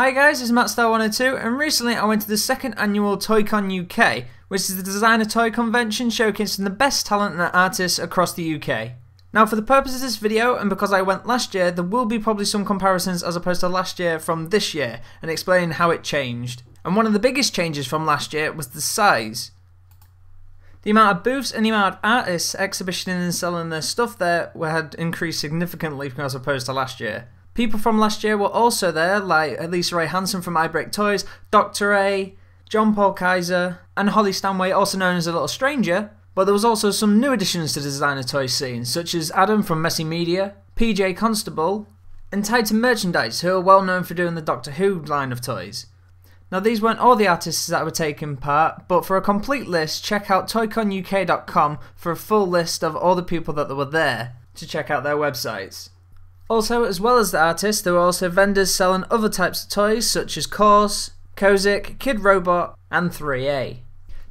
Hi guys, it's MattStar102 and recently I went to the second annual ToyCon UK, which is the designer toy convention showcasing the best talent and artists across the UK. Now for the purpose of this video and because I went last year, there will be probably some comparisons as opposed to last year from this year and explaining how it changed. And one of the biggest changes from last year was the size. The amount of booths and the amount of artists exhibiting and selling their stuff there had increased significantly as opposed to last year. People from last year were also there, like Lisa Ray Hansen from I Break Toys, Dr. A, John Paul Kaiser, and Holly Stanway, also known as A Little Stranger. But there was also some new additions to the designer toy scene, such as Adam from Messy Media, PJ Constable, and Titan Merchandise, who are well known for doing the Doctor Who line of toys. Now these weren't all the artists that were taking part, but for a complete list, check out ToyConUK.com for a full list of all the people that were there to check out their websites. Also, as well as the artists, there were also vendors selling other types of toys such as Course, Kozik, Kid Robot, and 3A.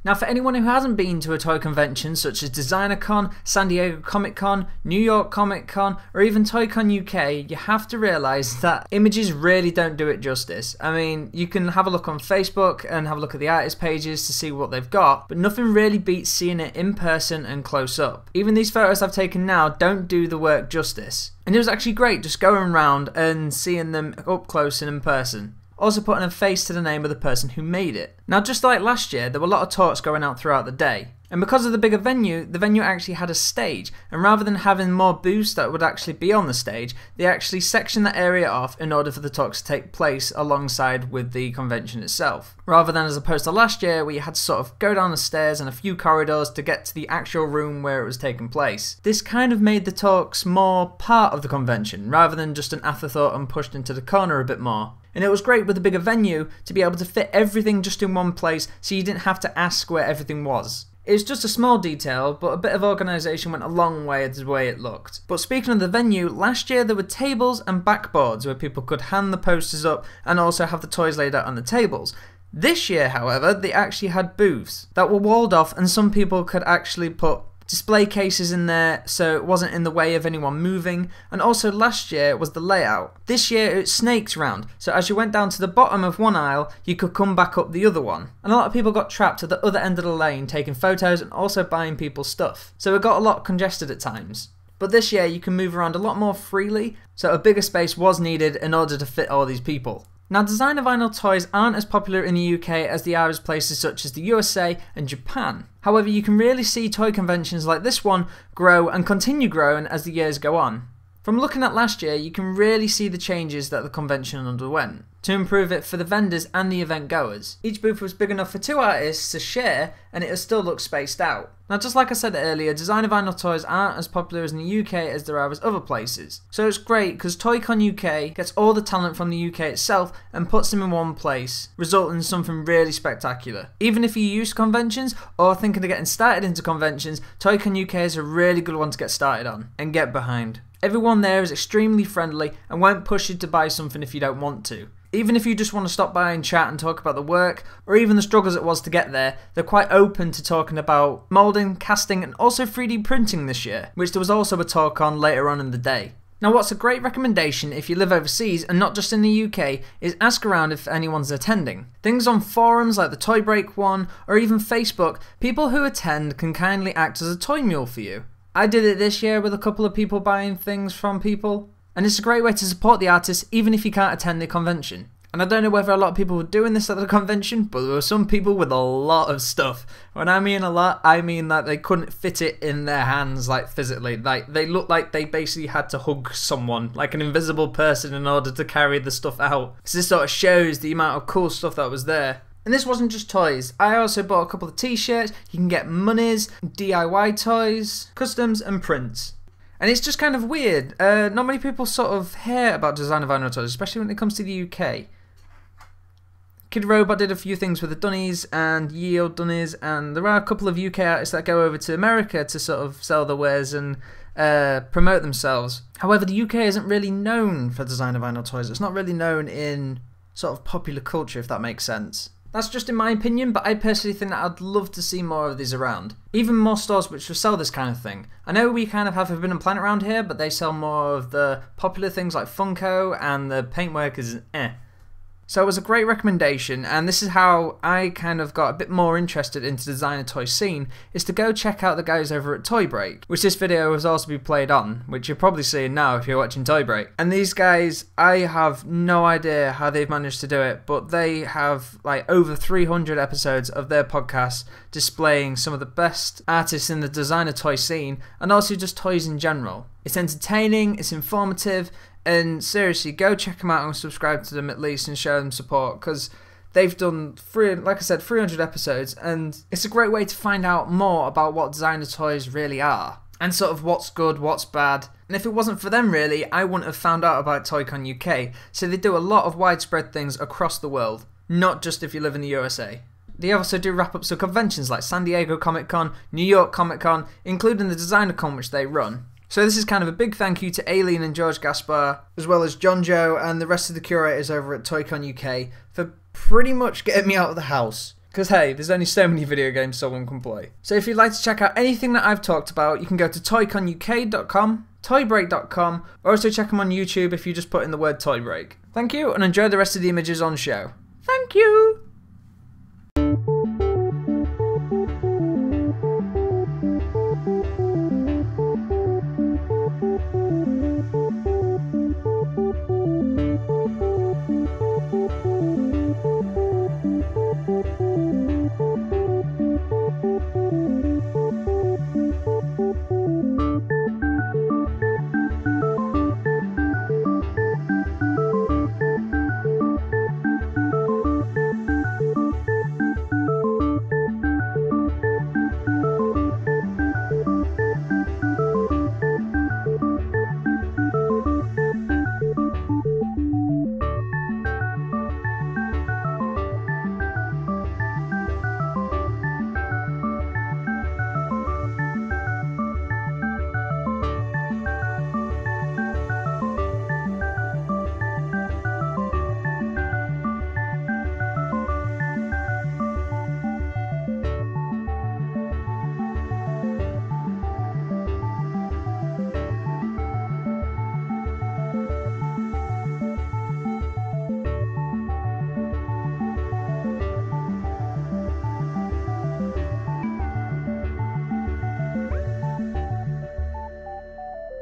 Now for anyone who hasn't been to a toy convention such as DesignerCon, San Diego Comic Con, New York Comic Con, or even ToyCon UK, you have to realise that images really don't do it justice. I mean, you can have a look on Facebook and have a look at the artist pages to see what they've got, but nothing really beats seeing it in person and close up. Even these photos I've taken now don't do the work justice. And it was actually great just going around and seeing them up close and in person. Also putting a face to the name of the person who made it. Now just like last year, there were a lot of talks going out throughout the day. And because of the bigger venue, the venue actually had a stage. And rather than having more booths that would actually be on the stage, they actually sectioned that area off in order for the talks to take place alongside with the convention itself. Rather than as opposed to last year where you had to sort of go down the stairs and a few corridors to get to the actual room where it was taking place. This kind of made the talks more part of the convention rather than just an afterthought and pushed into the corner a bit more. And it was great with a bigger venue to be able to fit everything just in one place so you didn't have to ask where everything was. It was just a small detail, but a bit of organisation went a long way with the way it looked. But speaking of the venue, last year there were tables and backboards where people could hand the posters up and also have the toys laid out on the tables. This year, however, they actually had booths that were walled off and some people could actually put display cases in there so it wasn't in the way of anyone moving, and also last year was the layout. This year it snaked round, so as you went down to the bottom of one aisle you could come back up the other one. And a lot of people got trapped at the other end of the lane taking photos and also buying people's stuff, so it got a lot congested at times. But this year you can move around a lot more freely, so a bigger space was needed in order to fit all these people. Now designer vinyl toys aren't as popular in the UK as they are as places such as the USA and Japan. However, you can really see toy conventions like this one grow and continue growing as the years go on. From looking at last year, you can really see the changes that the convention underwent to improve it for the vendors and the event goers. Each booth was big enough for two artists to share and it still looked spaced out. Now just like I said earlier, designer vinyl toys aren't as popular in the UK as there are as other places. So it's great because ToyCon UK gets all the talent from the UK itself and puts them in one place, resulting in something really spectacular. Even if you're used to conventions or thinking of getting started into conventions, ToyCon UK is a really good one to get started on and get behind. Everyone there is extremely friendly and won't push you to buy something if you don't want to. Even if you just want to stop by and chat and talk about the work, or even the struggles it was to get there, they're quite open to talking about moulding, casting and also 3D printing this year, which there was also a talk on later on in the day. Now what's a great recommendation if you live overseas and not just in the UK is ask around if anyone's attending. Things on forums like the Toy Break one or even Facebook, people who attend can kindly act as a toy mule for you. I did it this year with a couple of people buying things from people. And it's a great way to support the artists even if you can't attend the convention. And I don't know whether a lot of people were doing this at the convention, but there were some people with a lot of stuff. When I mean a lot, I mean that they couldn't fit it in their hands, like physically. Like they looked like they basically had to hug someone, like an invisible person, in order to carry the stuff out. So this sort of shows the amount of cool stuff that was there. And this wasn't just toys. I also bought a couple of t-shirts. You can get monies, DIY toys, customs and prints. And it's just kind of weird. Not many people sort of hear about designer vinyl toys, especially when it comes to the UK. Kid Robot did a few things with the Dunnies and Yield Dunnies, and there are a couple of UK artists that go over to America to sort of sell their wares and promote themselves. However, the UK isn't really known for designer vinyl toys. It's not really known in sort of popular culture, if that makes sense. That's just in my opinion, but I personally think that I'd love to see more of these around. Even more stores which will sell this kind of thing. I know we kind of have Forbidden Planet around here, but they sell more of the popular things like Funko and the Paintworkers and So it was a great recommendation, and this is how I kind of got a bit more interested into the designer toy scene, is to go check out the guys over at Toy Break, which this video has also been played on, which you're probably seeing now if you're watching Toy Break. And these guys, I have no idea how they've managed to do it, but they have like over 300 episodes of their podcast displaying some of the best artists in the designer toy scene, and also just toys in general. It's entertaining, it's informative, and seriously, go check them out and subscribe to them at least and show them support, because they've done, like I said, 300 episodes, and it's a great way to find out more about what designer toys really are, and sort of what's good, what's bad. And if it wasn't for them really, I wouldn't have found out about ToyCon UK, so they do a lot of widespread things across the world, not just if you live in the USA. They also do wrap-ups of conventions like San Diego Comic Con, New York Comic Con, including the Designer Con which they run. So this is kind of a big thank you to Aileen and George Gaspar, as well as John Joe and the rest of the curators over at ToyCon UK for pretty much getting me out of the house. Because hey, there's only so many video games someone can play. So if you'd like to check out anything that I've talked about, you can go to toyconuk.com, toybreak.com, or also check them on YouTube if you just put in the word Toy Break. Thank you, and enjoy the rest of the images on show. Thank you!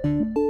You